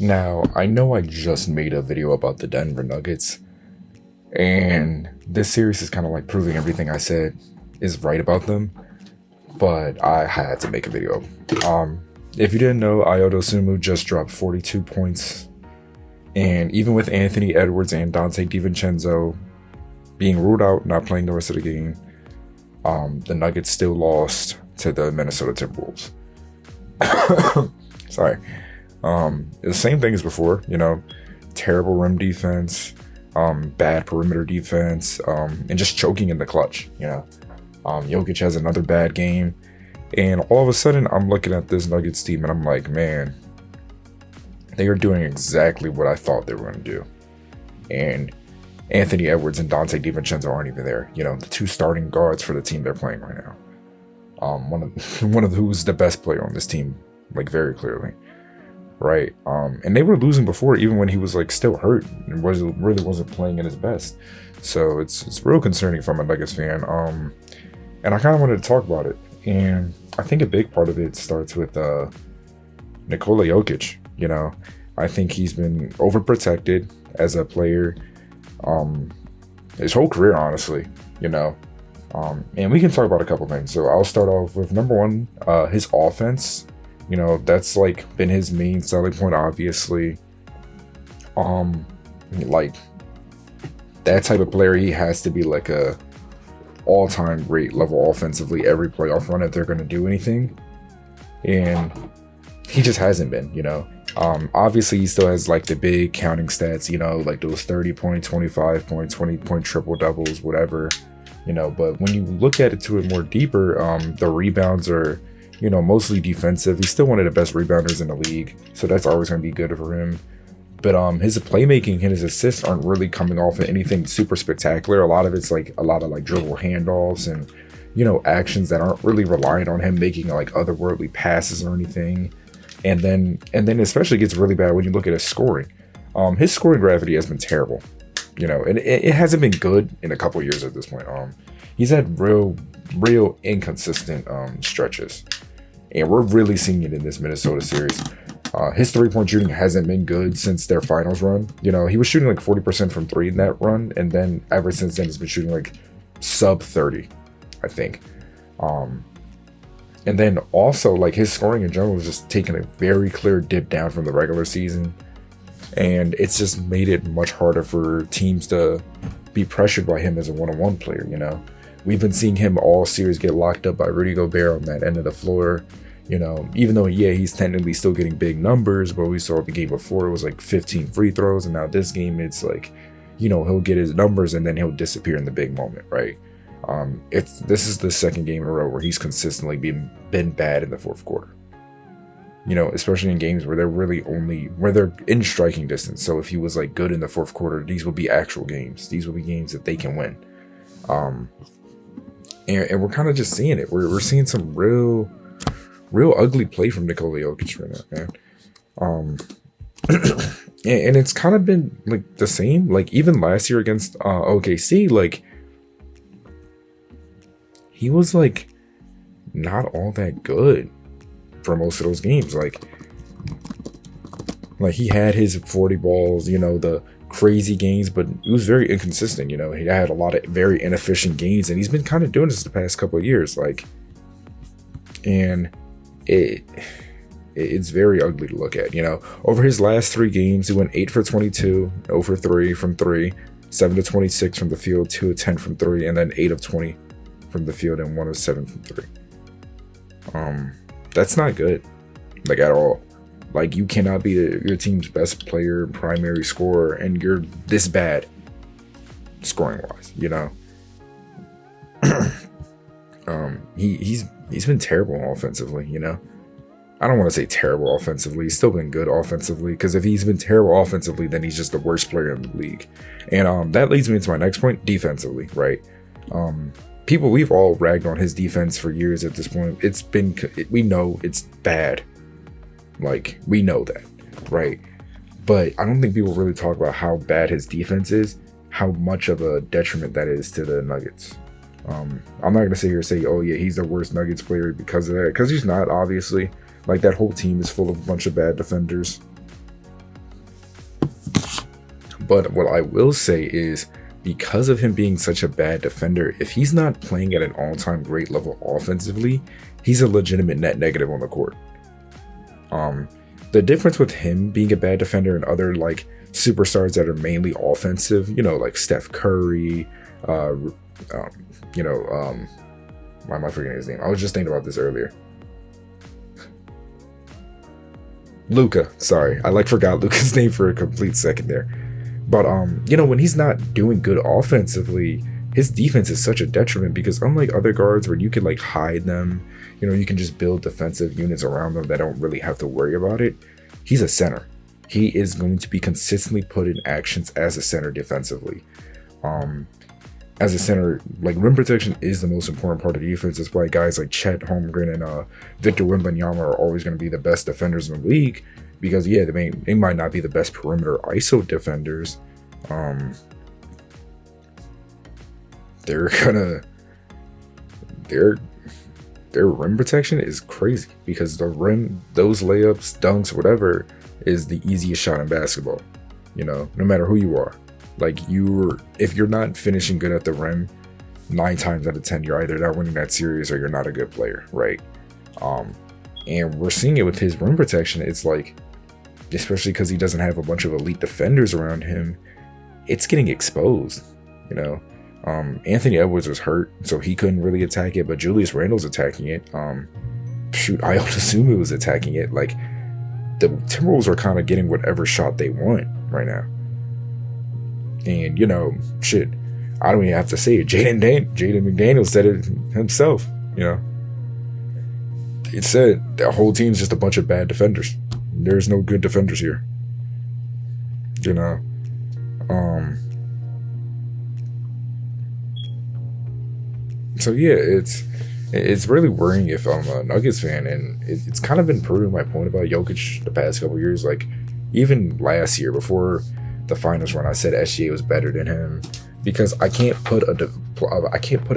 Now, I know I just made a video about the Denver Nuggets, and this series is kind of like proving everything I said is right about them, but I had to make a video. If you didn't know, Ayo Sumu just dropped 42 points, and even with Anthony Edwards and Dante DiVincenzo being ruled out, not playing the rest of the game, the Nuggets still lost to the Minnesota Timberwolves. Sorry. The same thing as before, terrible rim defense, bad perimeter defense, and just choking in the clutch, Jokic has another bad game, and all of a sudden I'm looking at this Nuggets team and I'm like, man, they are doing exactly what I thought they were going to do. And Anthony Edwards and Dante DiVincenzo aren't even there, the two starting guards for the team they're playing right now. One of who's the best player on this team, like very clearly. Right. And they were losing before, even when he was like still hurt and really wasn't playing at his best. So it's real concerning if I'm a Nuggets fan. And I kind of wanted to talk about it. And I think a big part of it starts with Nikola Jokic. I think he's been overprotected as a player his whole career, honestly, and we can talk about a couple things. So I'll start off with number one, his offense. That's like been his main selling point, obviously. Like that type of player, he has to be like a all-time great level offensively every playoff run if they're going to do anything, and he just hasn't been. Obviously he still has like the big counting stats, like those 30-point, 25-point, 20-point triple doubles, whatever, but when you look at it to it more deeper, the rebounds are mostly defensive. He's still one of the best rebounders in the league, so that's always going to be good for him. But his playmaking and his assists aren't really coming off of anything super spectacular. A lot of it's like a lot of like dribble handoffs and actions that aren't really reliant on him making like otherworldly passes or anything. And then especially gets really bad when you look at his scoring. His scoring gravity has been terrible, and it hasn't been good in a couple of years at this point. He's had real inconsistent stretches. And we're really seeing it in this Minnesota series. His three-point shooting hasn't been good since their finals run. He was shooting like 40% from three in that run. And then ever since then, he's been shooting like sub 30, I think. And then also like his scoring in general is just taking a very clear dip down from the regular season. And it's just made it much harder for teams to be pressured by him as a one-on-one player, We've been seeing him all series get locked up by Rudy Gobert on that end of the floor. Even though, he's technically still getting big numbers, but we saw the game before it was like 15 free throws. And now this game, it's like, he'll get his numbers and then he'll disappear in the big moment, right? This is the second game in a row where he's consistently been bad in the fourth quarter. Especially in games where they're in striking distance. So if he was like good in the fourth quarter, these would be actual games. These would be games that they can win. And we're kind of just seeing it. We're seeing some real ugly play from Nikola Jokic right now, man. And it's kind of been like the same. Like even last year against OKC, like he was like not all that good for most of those games. Like he had his 40 balls, the crazy games, but it was very inconsistent. He had a lot of very inefficient games, and he's been kind of doing this the past couple of years. And it's very ugly to look at. Over his last three games, he went 8 for 22, 0 for 3 from 3, 7 to 26 from the field, 2 of 10 from 3, and then 8 of 20 from the field and 1 of 7 from 3. That's not good, like at all. Like you cannot be your team's best player, primary scorer, and you're this bad scoring wise. He's been terrible offensively. I don't want to say terrible offensively. He's still been good offensively, because if he's been terrible offensively, then he's just the worst player in the league. And that leads me into my next point, defensively, right? We've all ragged on his defense for years at this point. We know it's bad. Like, we know that, right? But I don't think people really talk about how bad his defense is, how much of a detriment that is to the Nuggets. I'm not going to sit here and say, oh yeah, he's the worst Nuggets player because of that, because he's not, obviously. Like, that whole team is full of a bunch of bad defenders. But what I will say is, because of him being such a bad defender, if he's not playing at an all-time great level offensively, he's a legitimate net negative on the court. The difference with him being a bad defender and other like superstars that are mainly offensive, like Steph Curry, why am I forgetting his name? I was just thinking about this earlier. Luka, sorry, I forgot Luka's name for a complete second there. But when he's not doing good offensively, his defense is such a detriment, because unlike other guards where you can hide them, you can just build defensive units around them that don't really have to worry about it. He's a center. He is going to be consistently put in actions as a center defensively. As a center, rim protection is the most important part of defense. That's why guys like Chet Holmgren and Victor Wembanyama are always going to be the best defenders in the league, because they might not be the best perimeter ISO defenders. Their rim protection is crazy, because the rim, those layups, dunks, whatever, is the easiest shot in basketball. No matter who you are. If you're not finishing good at the rim, 9 times out of 10, you're either not winning that series or you're not a good player, right? And we're seeing it with his rim protection. It's especially because he doesn't have a bunch of elite defenders around him, it's getting exposed, Anthony Edwards was hurt, so he couldn't really attack it, but Julius Randle's attacking it. Ayo Dosunmu was attacking it. The Timberwolves are kind of getting whatever shot they want right now. And, I don't even have to say it. Jaden McDaniels said it himself, It said the whole team's just a bunch of bad defenders. There's no good defenders here. So yeah, it's really worrying if I'm a Nuggets fan, and it's kind of been proving my point about Jokic the past couple years. Even last year before the finals run, I said SGA was better than him, because I can't put a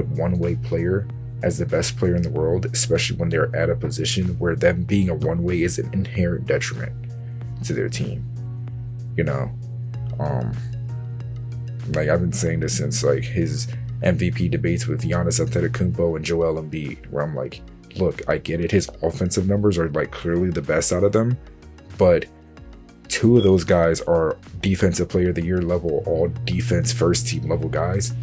one-way player as the best player in the world, especially when they're at a position where them being a one-way is an inherent detriment to their team. I've been saying this since his MVP debates with Giannis Antetokounmpo and Joel Embiid, where I'm look, I get it, his offensive numbers are clearly the best out of them, but 2 of those guys are defensive player of the year level, all defense first team level guys,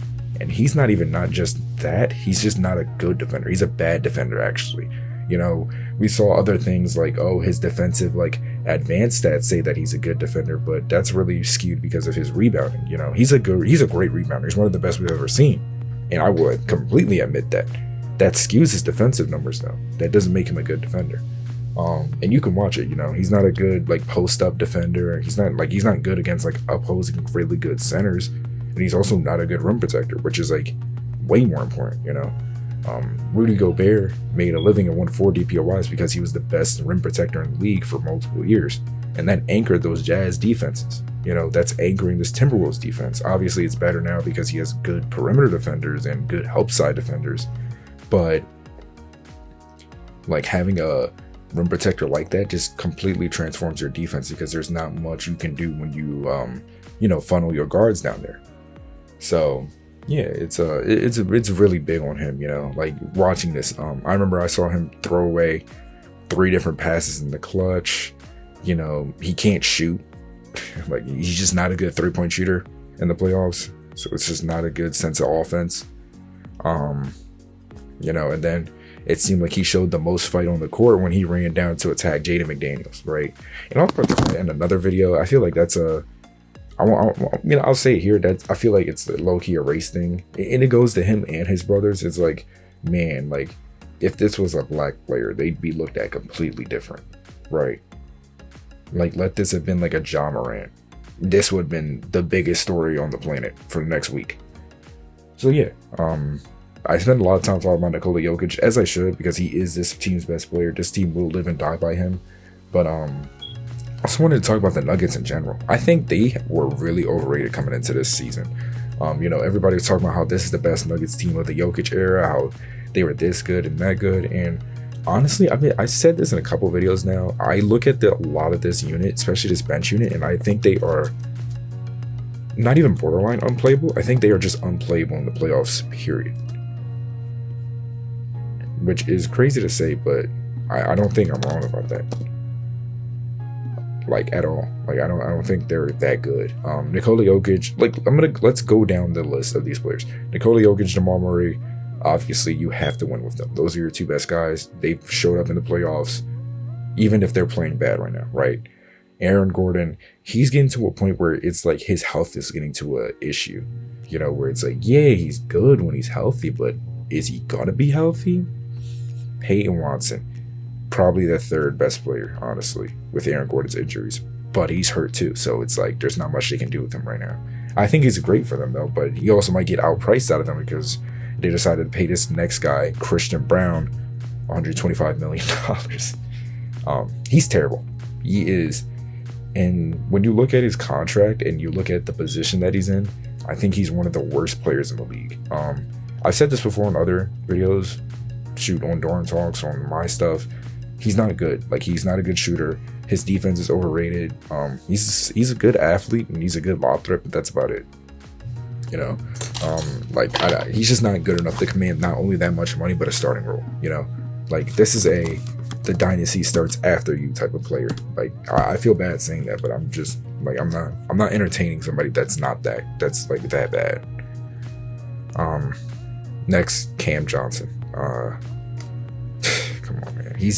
and he's not just that, he's just not a good defender. He's a bad defender, actually. We saw other things his defensive advanced stats say that he's a good defender, but that's really skewed because of his rebounding. He's a great rebounder. He's one of the best we've ever seen, and I would completely admit that skews his defensive numbers though. That doesn't make him a good defender. And you can watch it. He's not a good post up defender. He's not good against opposing really good centers, and he's also not a good rim protector, which is way more important. Rudy Gobert made a living and won 4 DPOYs because he was the best rim protector in the league for multiple years, and that anchored those Jazz defenses. That's anchoring this Timberwolves defense. Obviously, it's better now because he has good perimeter defenders and good help side defenders, but having a rim protector like that just completely transforms your defense, because there's not much you can do when you funnel your guards down there. So yeah, it's really big on him, watching this. I remember I saw him throw away 3 different passes in the clutch. He can't shoot. He's just not a good 3-point shooter in the playoffs, so it's just not a good sense of offense. And then it seemed like he showed the most fight on the court when he ran down to attack Jaden McDaniels, right? And I'll put that in another video. I feel like that's I'll say it here, that I feel like it's a low-key a race thing, and it goes to him and his brothers. It's man, if this was a black player, they'd be looked at completely different, right? Let this have been a Ja Morant. This would have been the biggest story on the planet for the next week. So yeah, I spend a lot of time talking about Nikola Jokic, as I should, because he is this team's best player. This team will live and die by him. But I also wanted to talk about the Nuggets in general. I think they were really overrated coming into this season. Everybody was talking about how this is the best Nuggets team of the Jokic era, how they were this good and that good. And honestly, I said this in a couple videos now. I look at a lot of this unit, especially this bench unit, and I think they are not even borderline unplayable. I think they are just unplayable in the playoffs, period. Which is crazy to say, but I don't think I'm wrong about that. Like at all. Like I don't think they're that good. Nikola Jokic, like let's go down the list of these players. Nikola Jokic, Jamal Murray, obviously you have to win with them. Those are your two best guys. They've showed up in the playoffs, even if they're playing bad right now, right? Aaron Gordon, he's getting to a point where it's like his health is getting to a issue, you know, where it's like, yeah, he's good when he's healthy, but is he gonna be healthy? Peyton Watson, probably the third best player, honestly, with Aaron Gordon's injuries, but he's hurt too, so it's like there's not much they can do with him right now. I think he's great for them though, but he also might get outpriced out of them because they decided to pay this next guy, Christian Brown, $125 million. He's terrible. He is. And when you look at his contract and you look at the position that he's in, I think he's one of the worst players in the league. I've said this before in other videos, shoot on Dorm Talks, on my stuff. He's not good. Like, he's not a good shooter. His defense is overrated. He's a good athlete and he's a good lob threat, but that's about it. You know, he's just not good enough to command not only that much money, but a starting role. You know, like this is the dynasty starts after you type of player. Like I feel bad saying that, but I'm just like I'm not entertaining somebody that's like that bad. Next, Cam Johnson. Come on, man. He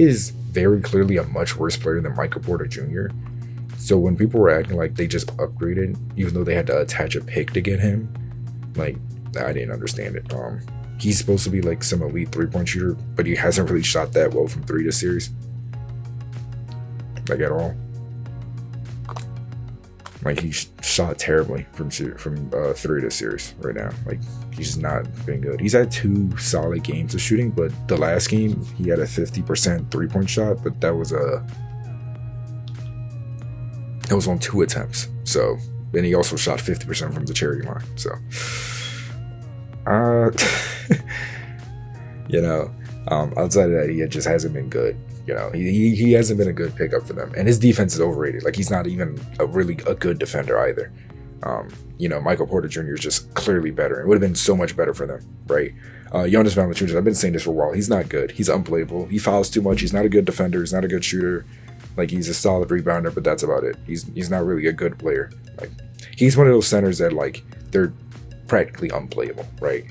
is very clearly a much worse player than Michael Porter Jr. So when people were acting like they just upgraded, even though they had to attach a pick to get him, like I didn't understand it. He's supposed to be like some elite 3-point shooter, but he hasn't really shot that well from 3 this series. Like at all. Like he shot terribly from 3 this series right now. Like he's just not been good. He's had 2 solid games of shooting, but the last game he had a 50% 3-point shot, but that was on 2 attempts. So, and he also shot 50% from the charity line. So, you know, outside of that, he just hasn't been good. You know, he hasn't been a good pickup for them, and his defense is overrated. Like he's not even a good defender either. You know, Michael Porter Jr. is just clearly better. It would have been so much better for them, right? Jonas Valanciunas, I've been saying this for a while. He's not good. He's unplayable. He fouls too much. He's not a good defender. He's not a good shooter. Like he's a solid rebounder, but that's about it. He's not really a good player. Like he's one of those centers that like they're practically unplayable, right?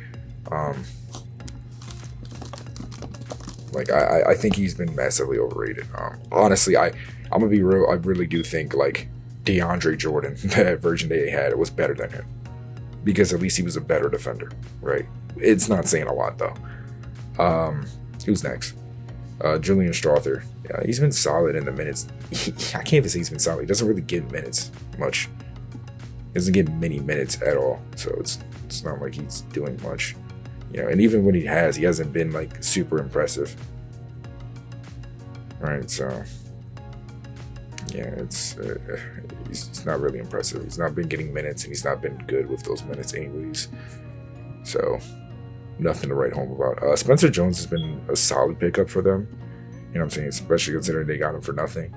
Like I think he's been massively overrated. Honestly, I'm gonna be real. I really do think like DeAndre Jordan, that version they had, was better than him because at least he was a better defender, right? It's not saying a lot though. Who's next? Julian Strawther. Yeah, he's been solid in the minutes. I can't even say he's been solid. He doesn't really get minutes much. He doesn't get many minutes at all. So it's not like he's doing much. You know, and even when he hasn't been like super impressive. Right, so yeah, he's not really impressive. He's not been getting minutes, and he's not been good with those minutes anyways. So nothing to write home about. Spencer Jones has been a solid pickup for them. You know what I'm saying? Especially considering they got him for nothing.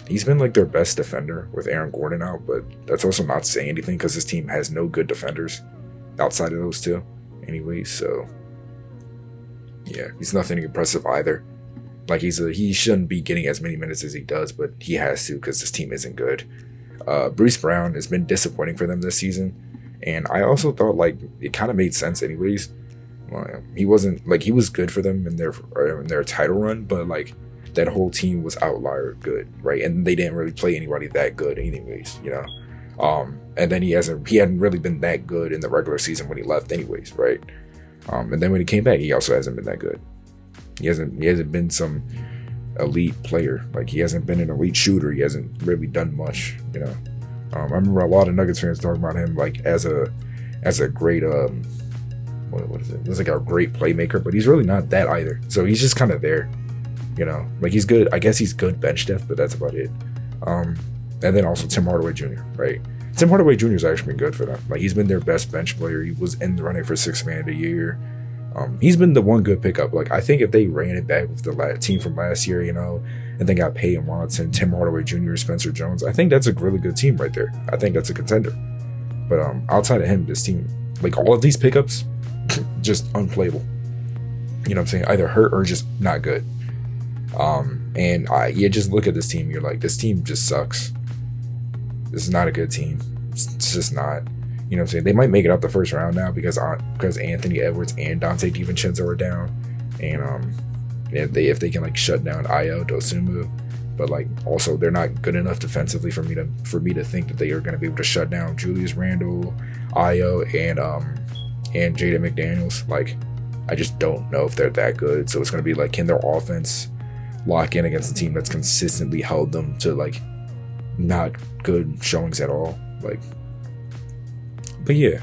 He's been like their best defender with Aaron Gordon out, but that's also not saying anything because his team has no good defenders outside of those two anyways. So yeah, he's nothing impressive either. Like he shouldn't be getting as many minutes as he does, but he has to because this team isn't good. Bruce Brown has been disappointing for them this season, and I also thought like it kind of made sense anyways. Well, he was good for them in their title run, but like that whole team was outlier good, right? And they didn't really play anybody that good anyways, you know. And then he hadn't really been that good in the regular season when he left anyways, right? And then when he came back, he also hasn't been that good. He hasn't been some elite player. Like he hasn't been an elite shooter. He hasn't really done much, you know. I remember a lot of Nuggets fans talking about him like as a great what is it? He's like a great playmaker, but he's really not that either. So he's just kind of there, you know. Like he's good. I guess he's good bench depth, but that's about it. And then also Tim Hardaway Jr., right? Tim Hardaway Jr. has actually been good for them. Like he's been their best bench player. He was in the running for 6th man of the year. He's been the one good pickup. Like I think if they ran it back with the team from last year, you know, and they got Peyton Watson, Tim Hardaway Jr., Spencer Jones. I think that's a really good team right there. I think that's a contender. But outside of him, this team, like all of these pickups, just unplayable. You know what I'm saying? Either hurt or just not good. And you just look at this team, you're like, this team just sucks. This is not a good team. It's just not. You know what I'm saying? They might make it up the first round now because Anthony Edwards and Dante DiVincenzo are down. And if they can like shut down Ayo Dosunmu, but like also they're not good enough defensively for me to think that they are going to be able to shut down Julius Randle, Ayo, and Jaden McDaniels. Like, I just don't know if they're that good. So it's going to be like, can their offense lock in against a team that's consistently held them to like not good showings at all? Like, but yeah,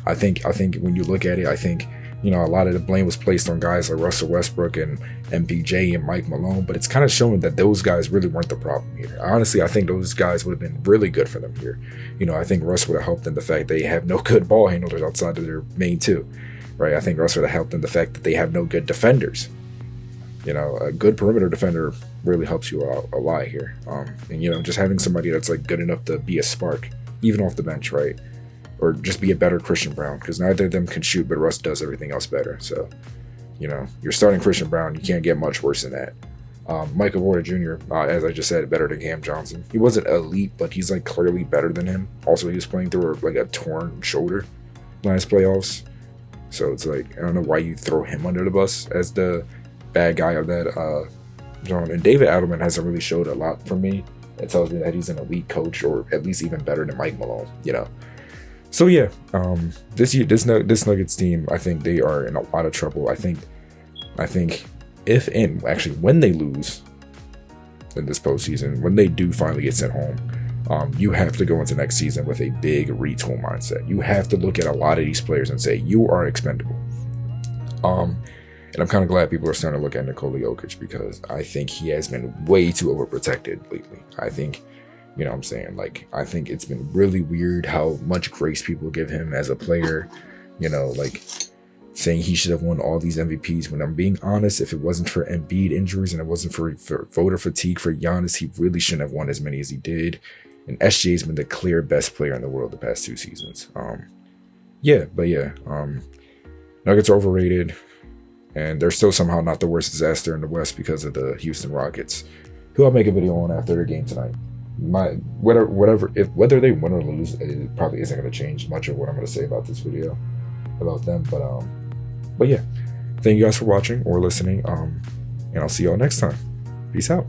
I think when you look at it, I think, you know, a lot of the blame was placed on guys like Russell Westbrook and MPJ and Mike Malone, but it's kind of showing that those guys really weren't the problem here. Honestly, I think those guys would have been really good for them here. You know, I think Russ would have helped in the fact they have no good ball handlers outside of their main two, right? I think Russ would have helped in the fact that they have no good defenders. You know, a good perimeter defender really helps you out a lot here. And, you know, just having somebody that's like good enough to be a spark, even off the bench, right? Or just be a better Christian Brown, because neither of them can shoot, but Russ does everything else better. So, you know, you're starting Christian Brown, you can't get much worse than that. Michael Porter Jr., as I just said, better than Cam Johnson. He wasn't elite, but he's like clearly better than him. Also, he was playing through like a torn shoulder last playoffs. So it's like, I don't know why you throw him under the bus as the bad guy of that zone. And David Adelman hasn't really showed a lot for me. It tells me that he's an elite coach, or at least even better than Mike Malone, you know. So yeah, this Nuggets team, I think they are in a lot of trouble. I think if and actually when they lose in this postseason, when they do finally get sent home, you have to go into next season with a big retool mindset. You have to look at a lot of these players and say, you are expendable. And I'm kind of glad people are starting to look at Nikola Jokic, because I think he has been way too overprotected lately. I think, you know what I'm saying? Like, I think it's been really weird how much grace people give him as a player, you know, like saying he should have won all these MVPs. When I'm being honest, if it wasn't for Embiid injuries and it wasn't for voter fatigue for Giannis, he really shouldn't have won as many as he did. And SGA's been the clear best player in the world the past 2 seasons. Nuggets are overrated, and they're still somehow not the worst disaster in the West because of the Houston Rockets, who I'll make a video on after their game tonight. Whether they win or lose, it probably isn't going to change much of what I'm going to say about this video about them. But yeah, thank you guys for watching or listening. And I'll see y'all next time. Peace out.